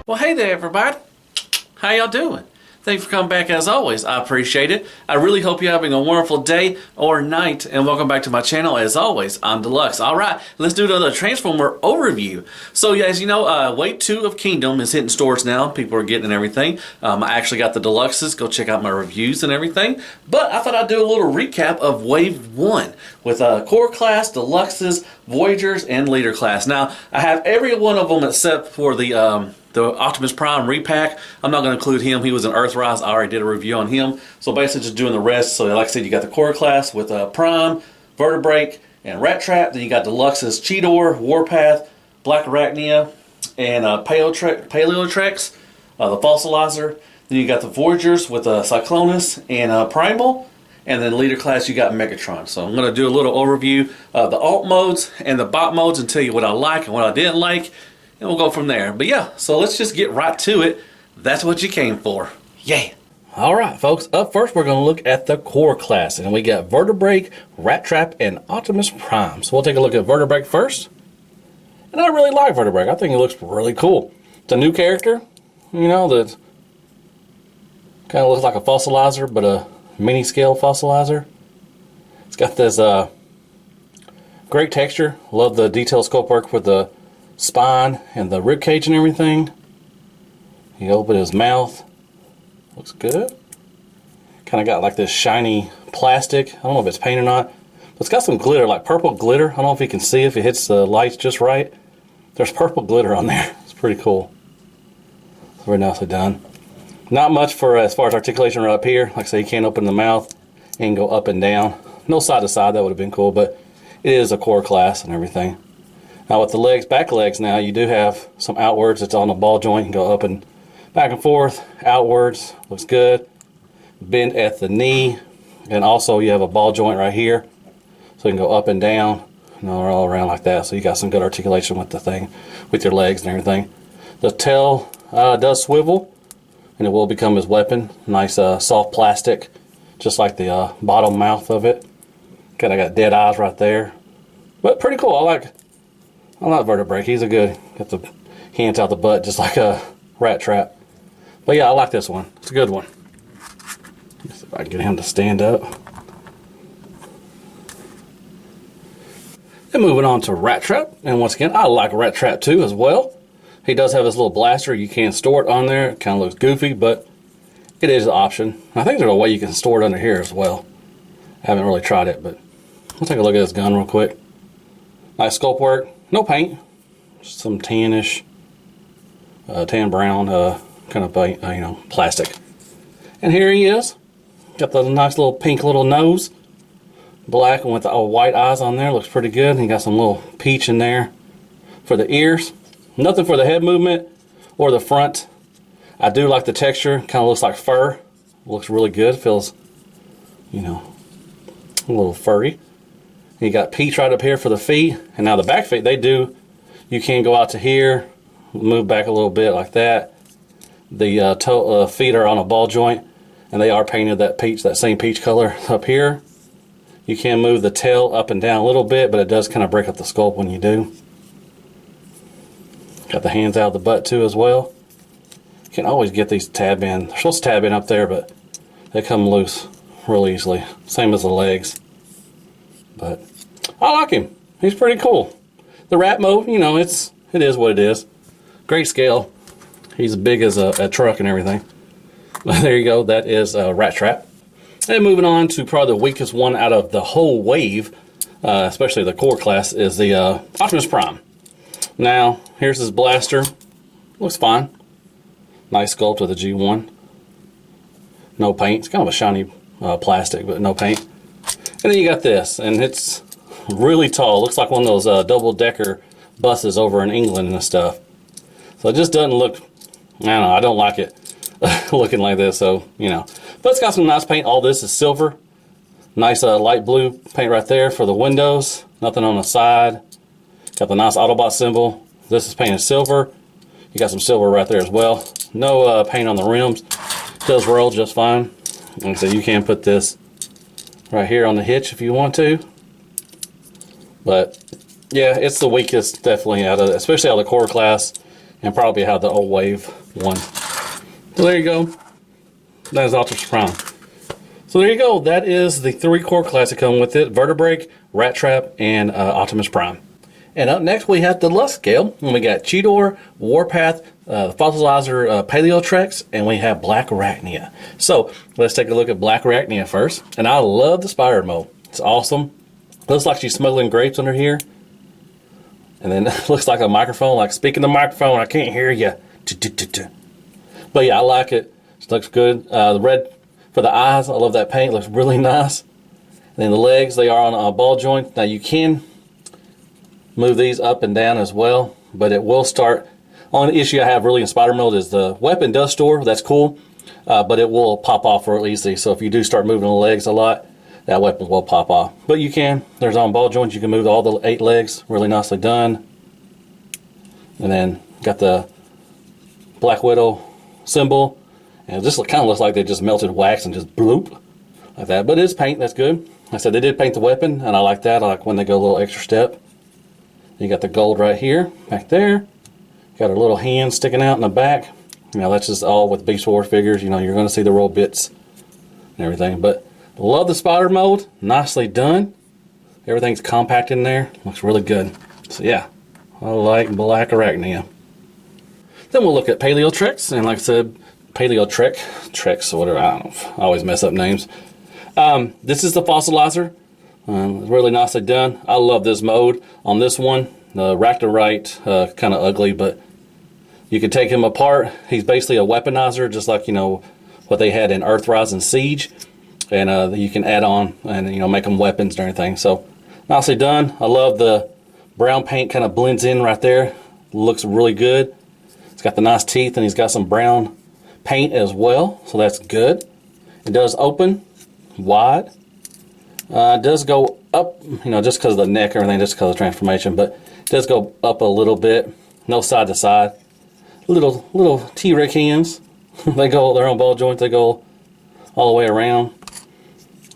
Well, hey there, everybody. How y'all doing? Thanks for coming back as always. I appreciate it. I really hope you're having a wonderful day or night, and welcome back to my channel. As always, I'm Deluxe. All right, let's do another Transformer overview. So, yeah, as you know, Wave 2 of Kingdom is hitting stores now. People are getting everything. I actually got the Deluxes. Go check out my reviews and everything. But I thought I'd do a little recap of Wave 1 with Core Class, Deluxes, Voyagers, and Leader Class. Now, I have every one of them except for the Optimus Prime repack. I'm not going to include him. He was an Earthrise. I already did a review on him. So basically just doing the rest. So like I said, you got the Core Class with Prime, Vertebrake, and Rattrap. Then you got Deluxe's Cheetor, Warpath, Black Arachnia, and Paleotrex, the Fossilizer. Then you got the Voyagers with Cyclonus and Primal. And then Leader Class, you got Megatron. So I'm going to do a little overview of the alt modes and the bot modes and tell you what I like and what I didn't like. And we'll go from there. But yeah, so let's just get right to it. That's what you came for. Yeah. Alright folks, up first we're going to look at the Core Class. And we got Vertebrake, Rattrap, and Optimus Prime. So we'll take a look at Vertebrake first. And I really like Vertebrake. I think he looks really cool. It's a new character, you know, that kind of looks like a fossilizer, but a mini scale fossilizer. It's got this great texture. Love the detailed sculpt work with the spine and the rib cage and everything. He opened his mouth. Looks good. Kind of got like this shiny plastic. I don't know if it's paint or not. But it's got some glitter, like purple glitter. I don't know if you can see if it hits the lights just right. There's purple glitter on there. It's pretty cool. Very nicely done. Not much for as far as articulation right up here. Like I say, you can't open the mouth and go up and down. No side to side, that would have been cool, but it is a Core Class and everything. Now with the legs, back legs now, you do have some outwards. It's on a ball joint. You can go up and back and forth, outwards. Looks good. Bend at the knee. And also you have a ball joint right here. So you can go up and down, you know, all around like that. So you got some good articulation with the thing, with your legs and everything. The tail does swivel, and it will become his weapon. Nice soft plastic, just like the bottom mouth of it. Kind of got dead eyes right there. But pretty cool. I like Vertebrake. He's a good, got the hands out the butt just like a Rattrap. But yeah, I like this one. It's a good one. Let's see if I can get him to stand up. Then moving on to Rattrap. And once again, I like Rattrap too as well. He does have his little blaster. You can store it on there. It kind of looks goofy, but it is an option. I think there's a way you can store it under here as well. I haven't really tried it, but we'll take a look at this gun real quick. Nice sculpt work. No paint, just some tannish, tan brown kind of you know, plastic. And here he is. Got the nice little pink little nose, black and with the white eyes on there. Looks pretty good. And he got some little peach in there for the ears. Nothing for the head movement or the front. I do like the texture. Kind of looks like fur. Looks really good. Feels, you know, a little furry. You got peach right up here for the feet, and now the back feet, you can go out to here, move back a little bit like that. The feet are on a ball joint, and they are painted that same peach color up here. You can move the tail up and down a little bit, but it does kind of break up the sculpt when you do. Got the hands out of the butt too as well. You can always get these tab in. They're supposed to tab in up there, but they come loose real easily. Same as the legs. But I like him. He's pretty cool. The rat mode, you know, it is what it is. Great scale. He's as big as a truck and everything. But there you go. That is Rattrap. And moving on to probably the weakest one out of the whole wave, especially the Core Class, is the Optimus Prime. Now, here's his blaster. Looks fine. Nice sculpt of the G1. No paint. It's kind of a shiny plastic, but no paint. And then you got this, and it's really tall. Looks like one of those double-decker buses over in England and stuff. So it just doesn't look, I don't know, I don't like it looking like this, so, you know. But it's got some nice paint. All this is silver. Nice light blue paint right there for the windows. Nothing on the side. Got the nice Autobot symbol. This is painted silver. You got some silver right there as well. No paint on the rims. Does roll just fine. And so you can put this right here on the hitch if you want to. But yeah, it's the weakest definitely out of, especially out of the Core Class and probably have the old wave one. So there you go. That is Optimus Prime. So there you go. That is the 3-core class that come with it: Vertebrake, Rattrap, and Optimus Prime. And up next we have the Deluxe scale, and we got Cheetor, Warpath, Fossilizer Paleotrex, and we have Black Arachnia. So let's take a look at Black Arachnia first. And I love the spider mode. It's awesome. Looks like she's smuggling grapes under here. And then it looks like a microphone, like speaking the microphone, I can't hear you. But yeah, I like it. It looks good. The red for the eyes, I love that paint. It looks really nice. And then the legs, they are on a ball joint. Now you can move these up and down as well, but it will start. Only issue I have really in spider mode is the weapon does store. That's cool, but it will pop off real easy. So if you do start moving the legs a lot, that weapon will pop off. But you can. There's on ball joints. You can move all the 8 legs. Really nicely done. And then got the Black Widow symbol, and it just kind of looks like they just melted wax and just bloop like that. But it is paint. That's good. Like I said, they did paint the weapon, and I like that. I like when they go a little extra step. You got the gold right here, back there. Got her little hand sticking out in the back. You know, that's just all with Beast Wars figures. You know, you're going to see the roll bits and everything. But love the spider mode. Nicely done. Everything's compact in there. Looks really good. So yeah, I like Black Arachnia. Then we'll look at Paleotrex. And like I said, Trex or whatever. I don't know. I always mess up names. This is the fossilizer. Really nicely done. I love this mode on this one. The rack to right, kind of ugly, but you can take him apart. He's basically a weaponizer, just like, you know, what they had in Earthrise and Siege. And you can add on and, you know, make them weapons and everything. So nicely done. I love the brown paint, kind of blends in right there. Looks really good. It's got the nice teeth, and he's got some brown paint as well, so that's good. It does open wide. It does go up, you know, just because of the neck and everything, just because of the transformation, but it does go up a little bit. No side to side. Little T-Rex hands. They go, they're on ball joints. They go all the way around.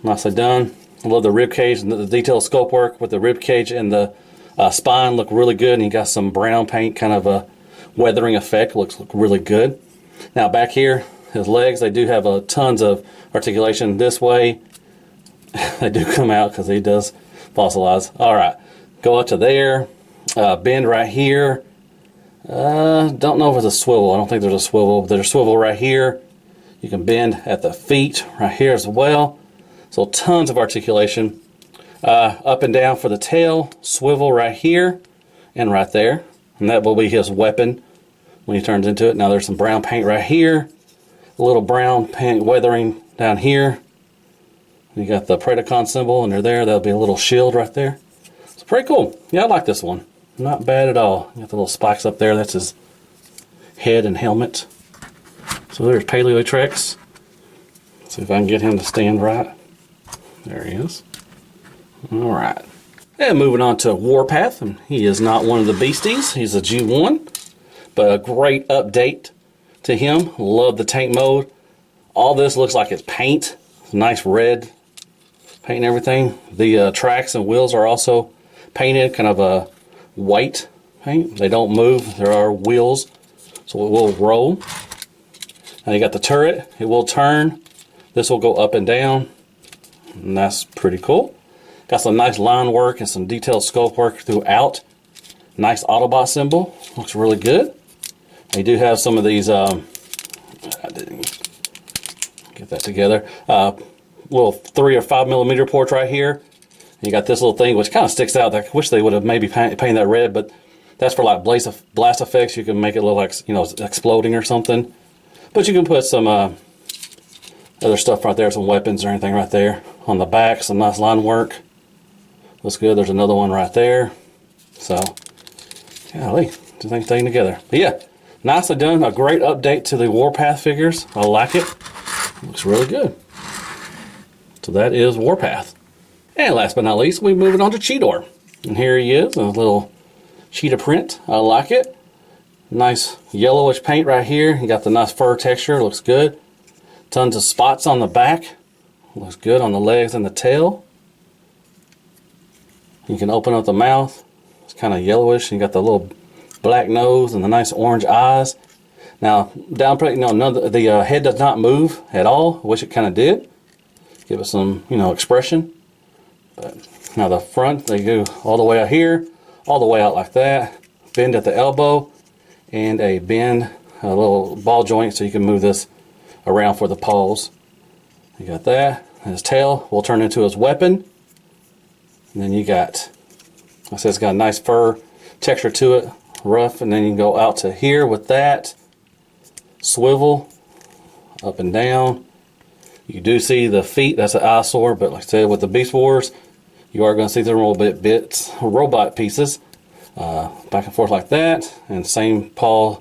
Nicely done. I love the rib cage and the detailed sculpt work with the rib cage and the spine look really good. And you got some brown paint, kind of a weathering effect. Looks really good. Now back here, his legs, they do have tons of articulation this way. They do come out because he does fossilize. All right, go up to there, bend right here. Don't know if it's a swivel. I don't think there's a swivel, but there's a swivel right here. You can bend at the feet right here as well. So tons of articulation. Up and down for the tail, swivel right here and right there. And that will be his weapon when he turns into it. Now there's some brown paint right here. A little brown paint weathering down here. You got the Predacon symbol under there. That'll be a little shield right there. It's pretty cool. Yeah, I like this one. Not bad at all. You got the little spikes up there. That's his head and helmet. So there's Paleotrex. See if I can get him to stand right. There he is. All right. And moving on to Warpath. And he is not one of the beasties. He's a G1. But a great update to him. Love the tank mode. All this looks like it's paint. It's nice red paint and everything. The tracks and wheels are also painted, kind of a white paint. They don't move. There are wheels, so it will roll. Now you got the turret. It will turn. This will go up and down, and that's pretty cool. Got some nice line work and some detailed sculpt work throughout. Nice Autobot symbol. Looks really good. They do have some of these, I didn't get that together, little 3 or 5 millimeter ports right here. You got this little thing which kind of sticks out. I wish they would have maybe painted that red, but that's for like blast effects. You can make it look like, you know, exploding or something. But you can put some other stuff right there, some weapons or anything right there. On the back, some nice line work. Looks good. There's another one right there. So, golly, just everything together. But yeah, nicely done. A great update to the Warpath figures. I like it. Looks really good. So that is Warpath. And last but not least, we're moving on to Cheetor. And here he is, a little cheetah print. I like it. Nice yellowish paint right here. You got the nice fur texture. Looks good. Tons of spots on the back. Looks good on the legs and the tail. You can open up the mouth. It's kind of yellowish. You got the little black nose and the nice orange eyes. Now, down, the head does not move at all. I wish it kind of did. Give it some, expression. But now the front, they go all the way out here, all the way out like that. Bend at the elbow, and a little ball joint so you can move this around for the paws. You got that. And his tail will turn into his weapon. And then you got, I said, it's got a nice fur texture to it, rough. And then you can go out to here with that. Swivel up and down. You do see the feet, that's an eyesore, but like I said, with the Beast Wars, you are going to see the robot pieces back and forth like that, and same paw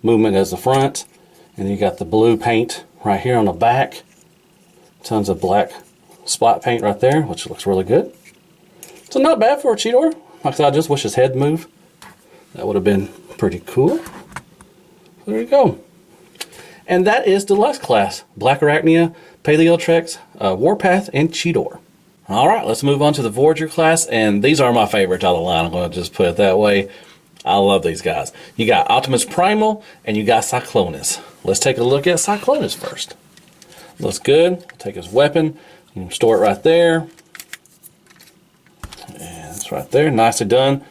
movement as the front. And you got the blue paint right here on the back. Tons of black spot paint right there, which looks really good. So not bad for a Cheetor. Like I said, I just wish his head moved. That would have been pretty cool. There you go. And that is Deluxe class. Black Arachnia, Paleotrex, Warpath, and Cheetor. Alright, let's move on to the Voyager class, and these are my favorites out of the line. I'm going to just put it that way. I love these guys. You got Optimus Primal, and you got Cyclonus. Let's take a look at Cyclonus first. Looks good. Take his weapon. You can store it right there. And it's right there. Nicely done.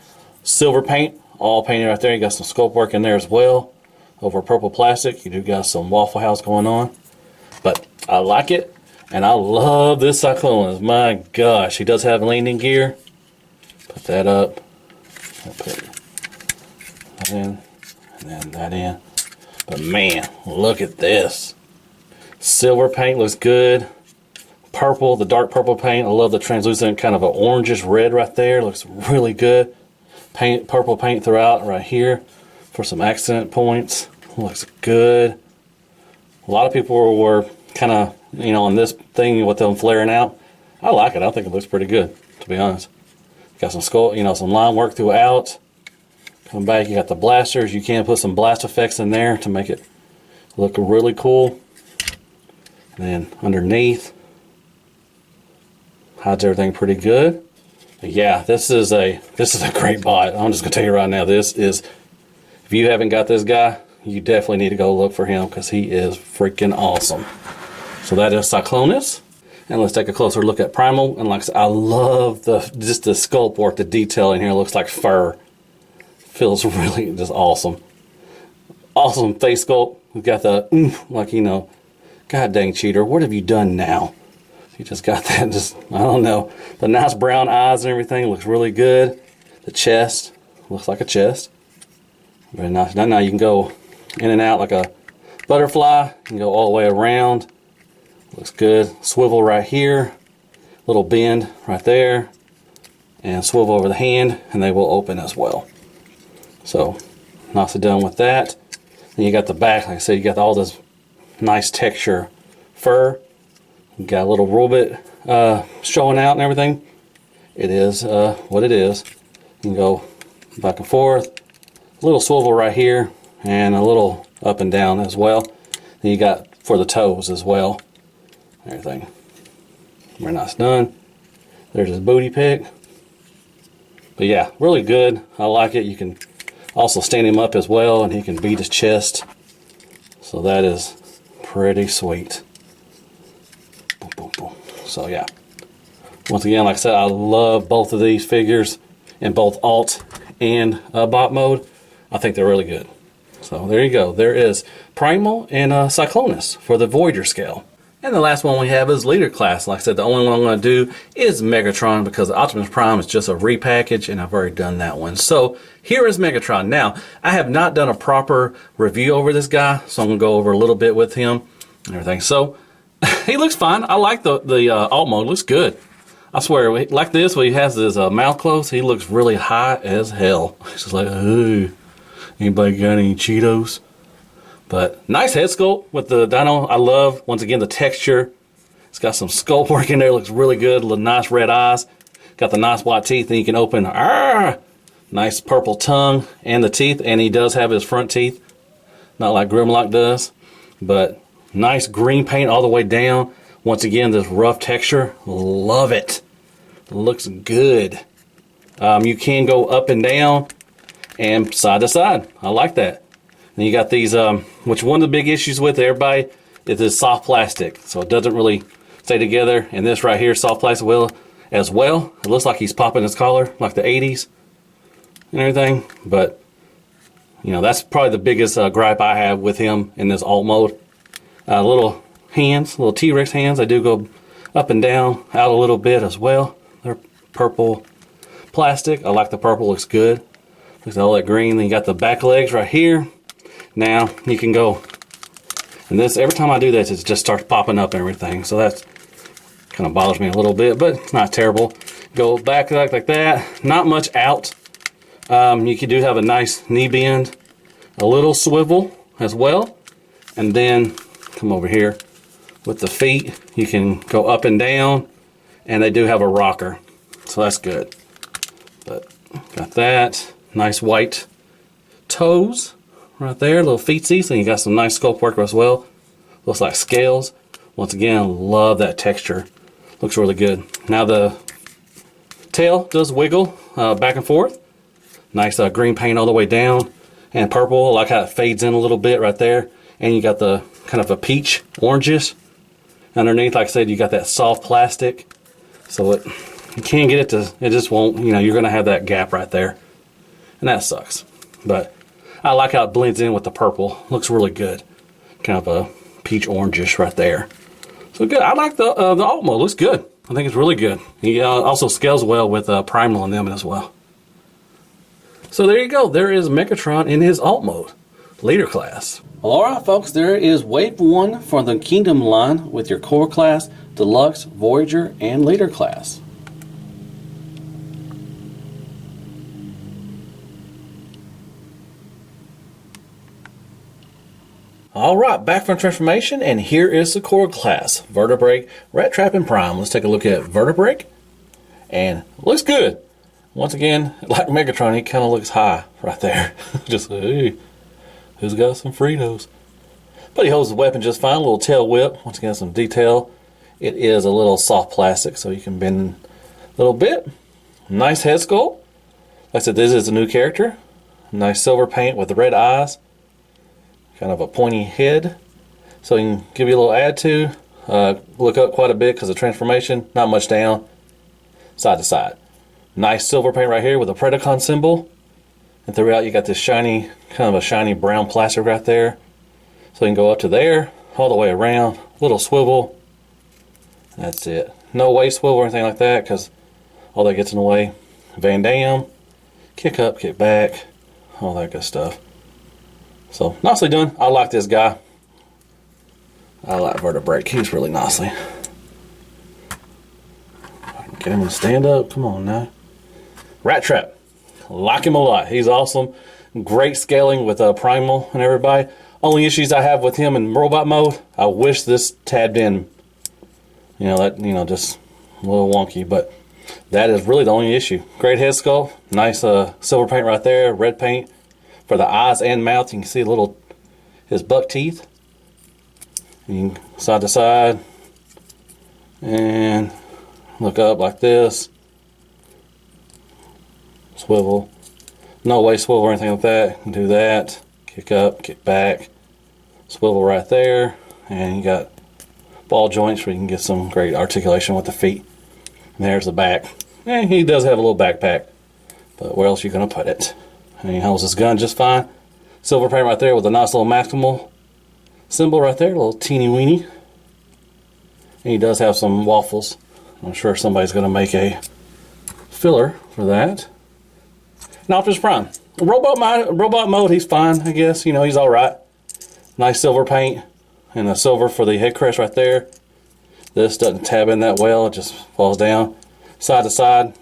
Silver paint. All painted right there. You got some sculpt work in there as well. Over purple plastic. You do got some Waffle House going on. But I like it. And I love this Cyclonus. My gosh. He does have landing gear. Put that up. I'll put that in. And then that in. But man, look at this. Silver paint looks good. Purple, the dark purple paint. I love the translucent kind of an orangish red right there. Looks really good. Purple paint throughout right here for some accent points. Looks good. A lot of people were kind of, on this thing with them flaring out. I like it. I think it looks pretty good, to be honest. Got some skull, some line work throughout. Come back, you got the blasters. You can put some blast effects in there to make it look really cool. And then underneath, hides everything pretty good. But yeah, this is a great bot. I'm just gonna tell you right now, this is, if you haven't got this guy, you definitely need to go look for him because he is freaking awesome. So that is Cyclonus. And let's take a closer look at Primal. And like I said, I love just the sculpt work, the detail in here. It looks like fur. Feels really just awesome. Awesome face sculpt. We've got the God dang Cheetor, what have you done now? You just got that, I don't know. The nice brown eyes and everything looks really good. The chest looks like a chest. Very nice. Now you can go in and out like a butterfly. You can go all the way around. Looks good. Swivel right here. Little bend right there. And swivel over the hand, and they will open as well. So, nicely done with that. Then you got the back, like I said, you got all this nice texture fur. You got a little robot showing out and everything. It is what it is. You can go back and forth. A little swivel right here, and a little up and down as well. Then you got for the toes as well. Everything. Very nice done. There's his booty pick. But yeah, really good. I like it. You can also stand him up as well, and he can beat his chest. So that is pretty sweet. Boom, boom, boom. So yeah. Once again, like I said, I love both of these figures in both alt and bot mode. I think they're really good. So there you go. There is Primal and Cyclonus for the Voyager scale. And the last one we have is Leader class. Like I said, the only one I'm going to do is Megatron because Optimus Prime is just a repackage, and I've already done that one. So here is Megatron. Now, I have not done a proper review over this guy, so I'm going to go over a little bit with him and everything. So he looks fine. I like the alt mode. Looks good. I swear, like this, where he has his mouth closed, he looks really high as hell. He's just like, hey, anybody got any Cheetos? But nice head sculpt with the dino. I love, once again, the texture. It's got some sculpt work in there. Looks really good. Nice red eyes. Got the nice white teeth, and you can open. Nice purple tongue and the teeth. And he does have his front teeth. Not like Grimlock does. But nice green paint all the way down. Once again, this rough texture. Love it. Looks good. You can go up and down. and side to side. I like that. And you got these, which one of the big issues with everybody is this soft plastic. So it doesn't really stay together. And this right here, soft plastic will as well. It looks like he's popping his collar like the 80s and everything. But, you know, that's probably the biggest gripe I have with him in this alt mode. Little hands, little T-Rex hands. They do go up and down, out a little bit as well. They're purple plastic. I like the purple, looks good. Looks all that green. Then you got the back legs right here. Now you can go, and this, every time I do this, it just starts popping up and everything. So that kind of bothers me a little bit, but it's not terrible. Go back like that. Not much out. You do have a nice knee bend, a little swivel as well. And then come over here with the feet. You can go up and down, and they do have a rocker. So that's good. But got that. Nice white toes right there, little feetsies, and you got some nice sculpt work as well. Looks like scales. Once again, love that texture. Looks really good. Now the tail does wiggle back and forth. Nice green paint all the way down, and purple. I like how it fades in a little bit right there. And you got the kind of a peach, oranges. Underneath, like I said, you got that soft plastic. So you can't get it to, it just won't, you know, you're going to have that gap right there. And that sucks. But I like how it blends in with the purple. Looks really good. Kind of a peach orangish right there. So good. I like the alt mode. Looks good. I think it's really good. He also scales well with Primal and them as well. So there you go. There is Megatron in his alt mode. Leader class. Alright folks, there is wave 1 for the Kingdom line with your core class, Deluxe, Voyager, and Leader class. Alright, back from transformation, and here is the core class. Vertebrate, Rattrap, and Prime. Let's take a look at Vertebrate. And looks good. Once again, like Megatron, he kind of looks high right there. Just, hey, who's got some Fritos? But he holds the weapon just fine. A little tail whip. Once again, some detail. It is a little soft plastic, so you can bend a little bit. Nice head sculpt. Like I said, this is a new character. Nice silver paint with the red eyes. Kind of a pointy head, so you can give you a little attitude. Look up quite a bit because of transformation. Not much down, side to side. Nice silver paint right here with a Predacon symbol, and throughout you got this shiny, kind of a shiny brown plastic right there. So you can go up to there, all the way around. Little swivel. That's it. No waist swivel or anything like that because all that gets in the way. Van Damme, kick up, kick back, all that good stuff. So, nicely done. I like this guy. I like Vertebrate. He's really nicely. Get him to stand up. Come on now. Rattrap. Like him a lot. He's awesome. Great scaling with Primal and everybody. Only issues I have with him in robot mode, I wish this tabbed in. You know, that, you know, just a little wonky, but that is really the only issue. Great head sculpt. Nice silver paint right there. Red paint. For the eyes and mouth, you can see a little his buck teeth. You can side to side and look up like this. Swivel. No waist swivel or anything like that. You can do that. Kick up, kick back. Swivel right there. And you got ball joints where you can get some great articulation with the feet. And there's the back. And he does have a little backpack. But where else are you going to put it? And he holds his gun just fine. Silver paint right there with a nice little maximal symbol right there, a little teeny weeny. And he does have some waffles. I'm sure somebody's going to make a filler for that. And Optimus Prime. Robot mode, he's fine, I guess. You know, he's alright. Nice silver paint. And the silver for the head crest right there. This doesn't tab in that well. It just falls down side to side.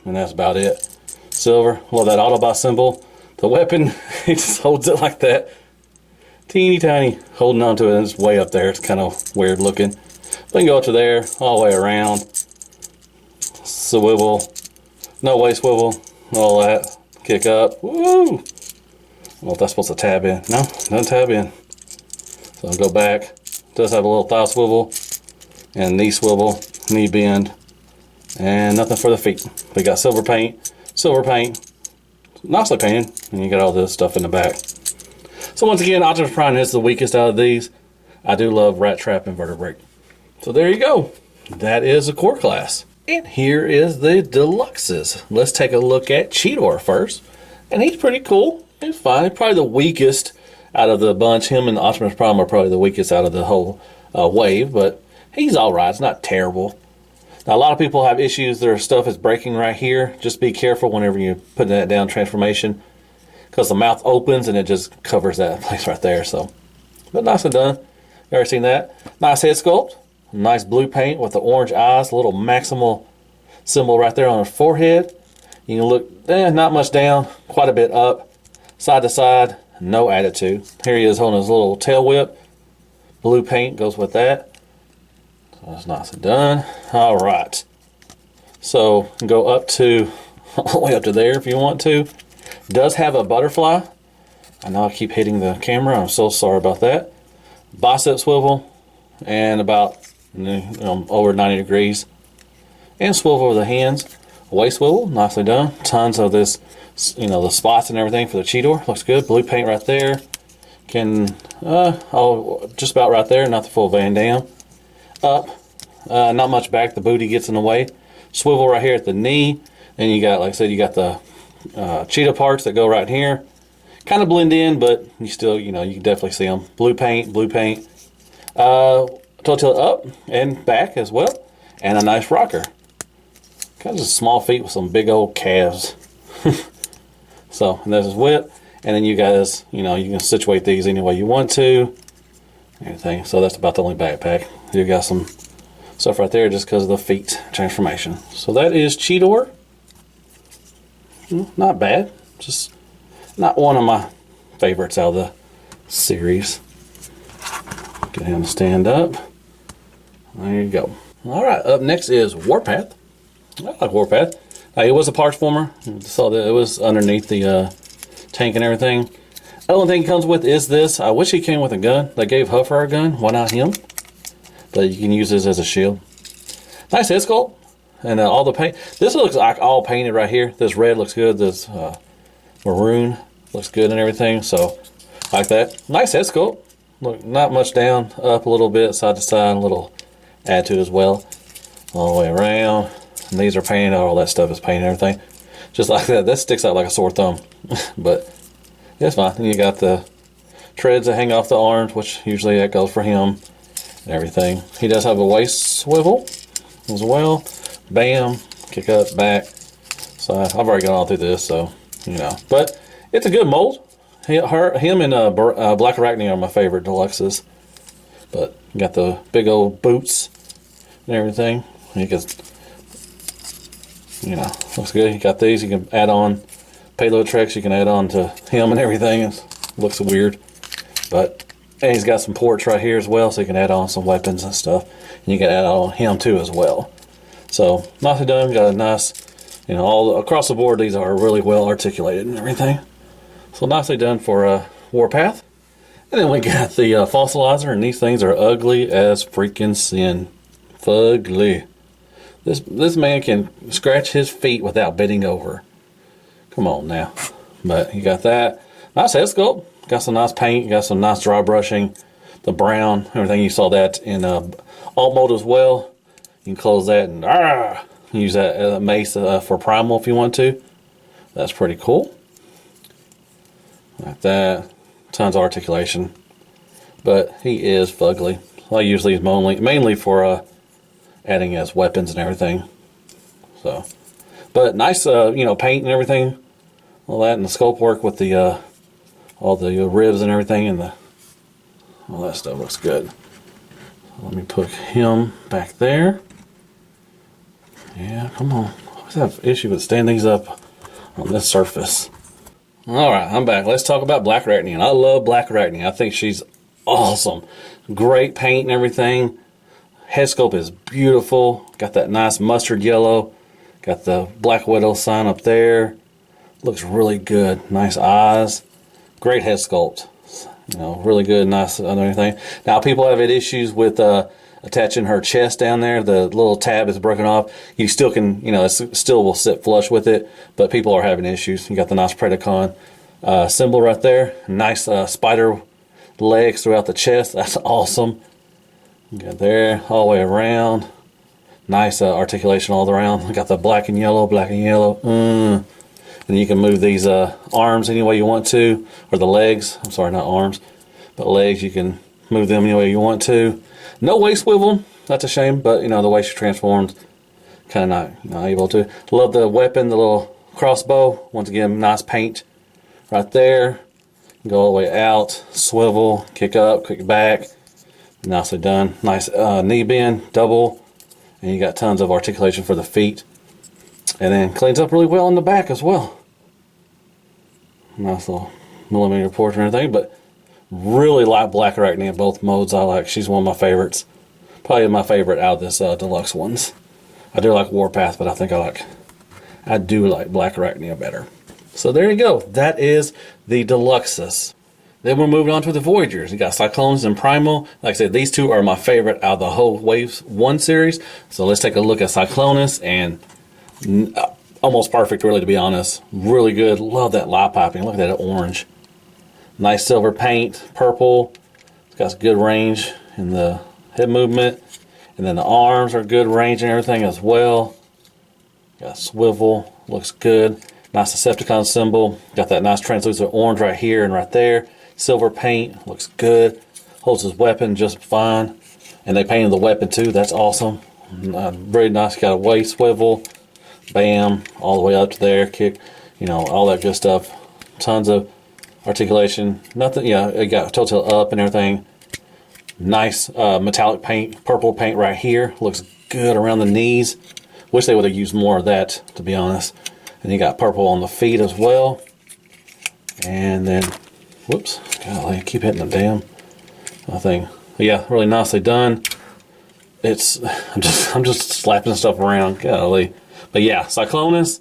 And that's about it. Silver. Love that Autobot symbol. The weapon, he just holds it like that. Teeny tiny. Holding onto it and it's way up there. It's kind of weird looking. But you can go up to there, all the way around. Swivel. No way swivel. All that. Kick up. Woo! Well, if that's supposed to tab in. No, doesn't tab in. So I'll go back. Does have a little thigh swivel. And knee swivel. Knee bend. And nothing for the feet. We got silver paint. nicely painted, and you got all this stuff in the back. So once again, Optimus Prime is the weakest out of these. I do love Rattrap and Vertebrate. So there you go. That is a core class. And here is the Deluxes. Let's take a look at Cheetor first. And he's pretty cool. He's fine. Probably the weakest out of the bunch. Him and Optimus Prime are probably the weakest out of the whole wave, but he's alright. It's not terrible. Now, a lot of people have issues. Their stuff is breaking right here. Just be careful whenever you put that down transformation, because the mouth opens and it just covers that place right there. So, but nicely done. You already seen that. Nice head sculpt. Nice blue paint with the orange eyes. A little maximal symbol right there on his forehead. You can look, not much down, quite a bit up, side to side. No attitude. Here he is holding his little tail whip. Blue paint goes with that. So that's nicely done. All right. So go up to, all the way up to there if you want to. Does have a butterfly. I know I keep hitting the camera. I'm so sorry about that. Bicep swivel and about over 90 degrees. And swivel over the hands. Waist swivel, nicely done. Tons of this, the spots and everything for the Cheetor. Looks good. Blue paint right there. Can, just about right there. Not the full Van Damme. Up. Not much back. The booty gets in the way. Swivel right here at the knee. And you got, like I said, you got the cheetah parts that go right here. Kind of blend in, but you still, you can definitely see them. Blue paint, blue paint. Toe tilt up and back as well. And a nice rocker. Kind of just small feet with some big old calves. So, and there's his whip. And then you guys, you can situate these any way you want to. Everything. So that's about the only backpack. You got some stuff right there just because of the feet transformation. So that is Cheetor. Not bad. Just not one of my favorites out of the series. Get him to stand up. There you go. Alright, up next is Warpath. I like Warpath. It was a parts former. Saw that it was underneath the tank and everything. The only thing it comes with is this. I wish he came with a gun. They gave Huffer a gun. Why not him? But you can use this as a shield. Nice head sculpt. And all the paint. This looks like all painted right here. This red looks good. This maroon looks good and everything. So, like that. Nice head sculpt. Look, not much down. Up a little bit, side to side. A little attitude as well. All the way around. And these are painted. All that stuff is painted and everything. Just like that. That sticks out like a sore thumb. But it's fine. And you got the treads that hang off the arms, which usually that goes for him and everything. He does have a waist swivel as well. Bam. Kick up, back. So I've already gone all through this, so, But it's a good mold. Him and Black Arachne are my favorite Deluxes. But you got the big old boots and everything. You can, looks good. You got these. You can add on payload tracks. You can add on to him and everything. It looks weird. And he's got some ports right here as well, so you can add on some weapons and stuff. And you can add on him too as well. So, nicely done. Got a nice, all across the board, these are really well articulated and everything. So, nicely done for Warpath. And then we got the Fossilizer, and these things are ugly as freaking sin. Fugly. This man can scratch his feet without bending over. Come on now. But you got that. Nice head sculpt. Got some nice paint. Got some nice dry brushing. The brown, everything. You saw that in alt mode as well. You can close that and use that mace for Primal if you want to. That's pretty cool. Like that. Tons of articulation. But he is fugly. I usually use mainly for adding as weapons and everything. So, but nice, paint and everything. All that and the sculpt work with the all the ribs and everything, and all that stuff looks good. Let me put him back there. Yeah, come on. I always have issue with standing these up on this surface. Alright, I'm back. Let's talk about Black Arachne. And I love Black Arachne. I think she's awesome. Great paint and everything. Head sculpt is beautiful. Got that nice mustard yellow. Got the Black Widow sign up there. Looks really good. Nice eyes. Great head sculpt. Really good, nice and everything. Now, people have had issues with attaching her chest down there. The little tab is broken off. You still can, you know, it still will sit flush with it, but people are having issues. You got the nice Predacon symbol right there. Nice spider legs throughout the chest. That's awesome. You got there all the way around. Nice articulation all around. You got the black and yellow, And you can move these arms any way you want to, or the legs. I'm sorry, not arms, but legs. You can move them any way you want to. No waist swivel. That's a shame, but you know the way she transforms, kind of not able to. Love the weapon, the little crossbow. Once again, nice paint right there. Go all the way out, swivel, kick up, kick back. Nicely done. Nice knee bend, double, and you got tons of articulation for the feet. And then cleans up really well in the back as well. Nice little millimeter portion and everything, but really like Black Arachne in both modes. I like. She's one of my favorites. Probably my favorite out of this deluxe ones. I do like Warpath, but I do like Black Arachne better. So there you go. That is the Deluxes. Then we're moving on to the Voyagers. You got Cyclonus and Primal. Like I said, these two are my favorite out of the whole Waves 1 series. So let's take a look at Cyclonus, and almost perfect, really, to be honest. Really good. Love that light piping. Look at that orange. Nice silver paint, purple. It's got good range in the head movement. And then the arms are good range and everything as well. Got swivel. Looks good. Nice Decepticon symbol. Got that nice translucent orange right here and right there. Silver paint. Looks good. Holds his weapon just fine. And they painted the weapon too. That's awesome. Very nice. Got a waist swivel. Bam. All the way up to there. Kick. You know, all that good stuff. Tons of articulation. Nothing. Yeah, it got total up and everything. Nice metallic paint. Purple paint right here. Looks good around the knees. Wish they would have used more of that, to be honest. And you got purple on the feet as well. And then, whoops, golly, I keep hitting the damn thing. But yeah, really nicely done. I'm just slapping stuff around, golly. But yeah, Cyclonus,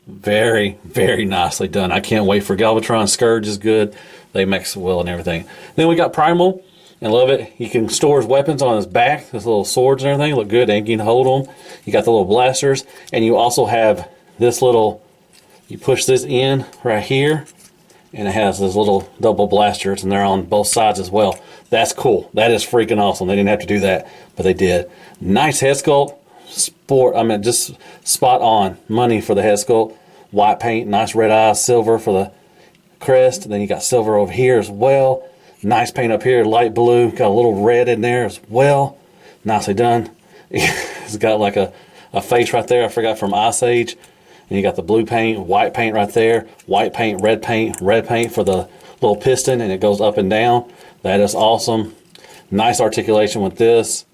very, very nicely done. I can't wait for Galvatron. Scourge is good. They mix well and everything. Then we got Primal. I love it. He can store his weapons on his back. His little swords and everything look good, and you can hold them. You got the little blasters, and you also have this little, you push this in right here, and it has this little double blasters, and they're on both sides as well. That's cool. That is freaking awesome. They didn't have to do that, but they did. Nice head sculpt. Just spot on money for the head sculpt. White paint, nice red eyes, silver for the crest, and then you got silver over here as well. Nice paint up here, light blue. Got a little red in there as well. Nicely done. It's got like a face right there, I forgot, from Ice Age. And you got the blue paint, white paint right there, white paint for the little piston, and it goes up and down. That is awesome. Nice articulation with this.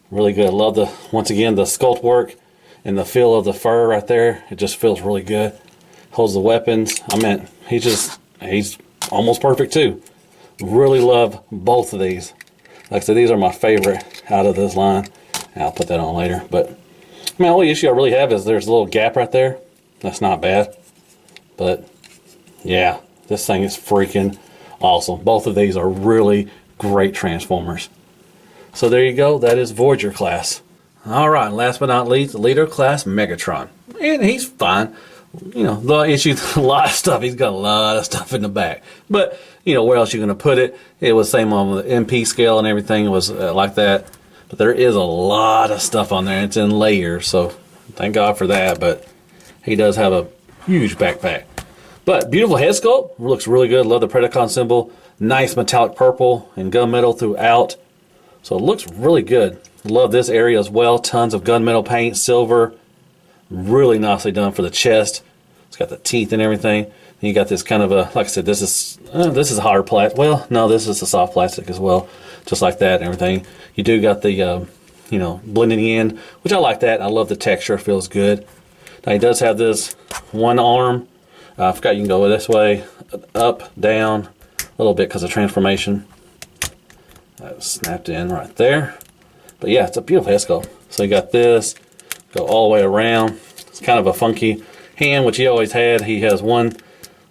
Really good. Love once again, the sculpt work and the feel of the fur right there. It just feels really good. Holds the weapons. He's almost perfect too. Really love both of these. Like I said, these are my favorite out of this line. I'll put that on later. But the only issue I really have is there's a little gap right there. That's not bad. But yeah, this thing is freaking awesome. Both of these are really great Transformers. So there you go. That is Voyager class. All right, last but not least, leader class Megatron. And he's fine. You know, the issue, a lot of stuff. He's got a lot of stuff in the back. But, you know, where else you going to put it? It was same on the MP scale and everything. It was like that. But there is a lot of stuff on there. It's in layers, so thank God for that. But he does have a huge backpack. But beautiful head sculpt. Looks really good. Love the Predacon symbol. Nice metallic purple and gunmetal throughout. So it looks really good. Love this area as well. Tons of gunmetal paint, silver. Really nicely done for the chest. It's got the teeth and everything. And you got this kind of a, like I said, this is hard plastic. Well, no, this is a soft plastic as well, just like that and everything. You do got the, you know, blending in, which I like that. I love the texture. It feels good. Now he does have this one arm. I forgot you can go this way, up, down, a little bit because of transformation. That snapped in right there. But yeah, it's a beautiful head sculpt. So you got this. Go all the way around. It's kind of a funky hand, which he always had. He has one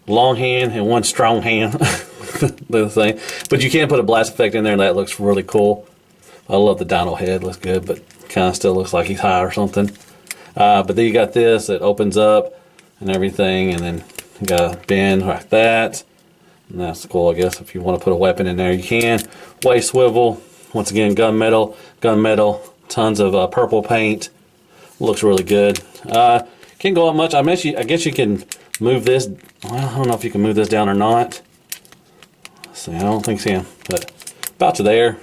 long hand and one strong hand. The thing. But you can put a blast effect in there, and that looks really cool. I love the dino head, looks good, but kind of still looks like he's high or something. But then you got this that opens up and everything, and then you got a bin like that. And that's cool, I guess. If you want to put a weapon in there, you can. Way swivel. Once again, gunmetal, tons of purple paint. Looks really good. Can't go up much. I guess you can move this. Well, I don't know if you can move this down or not. Let's see, I don't think so. But about to there.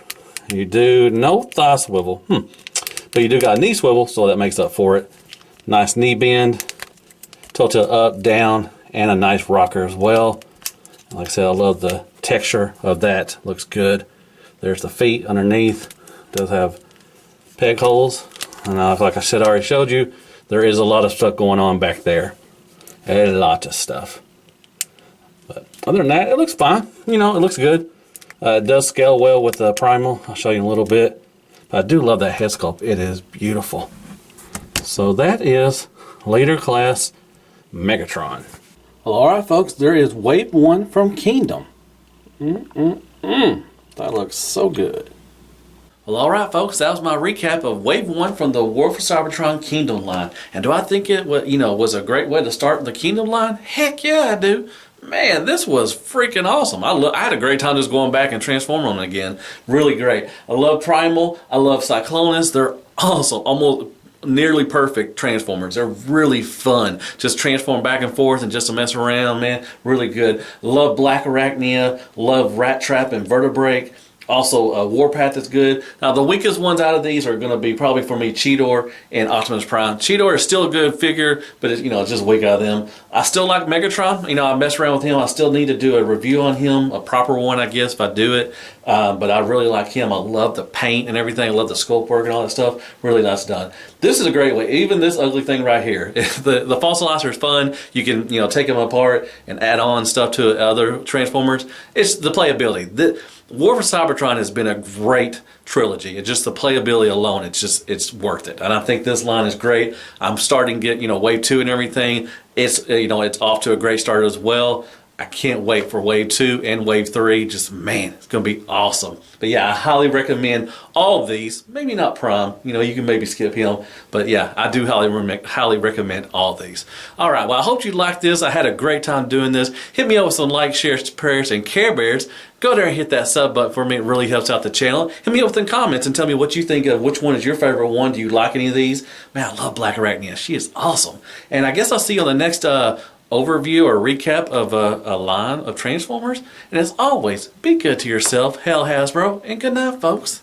You do no thigh swivel. But you do got a knee swivel, so that makes up for it. Nice knee bend. Tilt it up, down, and a nice rocker as well. Like I said, I love the texture of that. Looks good. There's the feet underneath. Does have peg holes. And like I said, I already showed you, there is a lot of stuff going on back there. A lot of stuff. But other than that, it looks fine. You know, it looks good. It does scale well with the Primal. I'll show you in a little bit. But I do love that head sculpt. It is beautiful. So that is Leader Class Megatron. Well, alright folks, there is Wave 1 from Kingdom. That looks so good. Well, all right, folks, that was my recap of Wave 1 from the War for Cybertron Kingdom line. And do I think it was a great way to start the Kingdom line? Heck yeah, I do. Man, this was freaking awesome. I had a great time just going back and transforming them again. Really great. I love Primal. I love Cyclonus. They're awesome. Almost nearly perfect Transformers. They're really fun. Just transform back and forth and just to mess around, man. Really good. Love Black Arachnia. Love Rattrap and Vertebrake. Also, Warpath is good. Now, the weakest ones out of these are going to be probably for me Cheetor and Optimus Prime. Cheetor is still a good figure, but it's just weak out of them. I still like Megatron. I mess around with him. I still need to do a review on him, a proper one, I guess, if I do it. But I really like him. I love the paint and everything. I love the sculpt work and all that stuff. Really nice done. This is a great way. Even this ugly thing right here. The fossilizer is fun. You can take them apart and add on stuff to other Transformers. It's the playability. War for Cybertron has been a great trilogy. It's just the playability alone. It's worth it. And I think this line is great. I'm starting to get Wave 2 and everything. It's off to a great start as well. I can't wait for Wave 2 and Wave 3. Just, man, it's going to be awesome. But yeah, I highly recommend all of these. Maybe not Prime. You can maybe skip him. But yeah, I do highly recommend all of these. All right, well, I hope you liked this. I had a great time doing this. Hit me up with some likes, shares, prayers, and Care Bears. Go there and hit that sub button for me. It really helps out the channel. Hit me up with the comments and tell me what you think of which one is your favorite one. Do you like any of these? Man, I love Black Arachnia. She is awesome. And I guess I'll see you on the next overview or recap of a line of Transformers. And as always, be good to yourself, hell Hasbro, and good night, folks.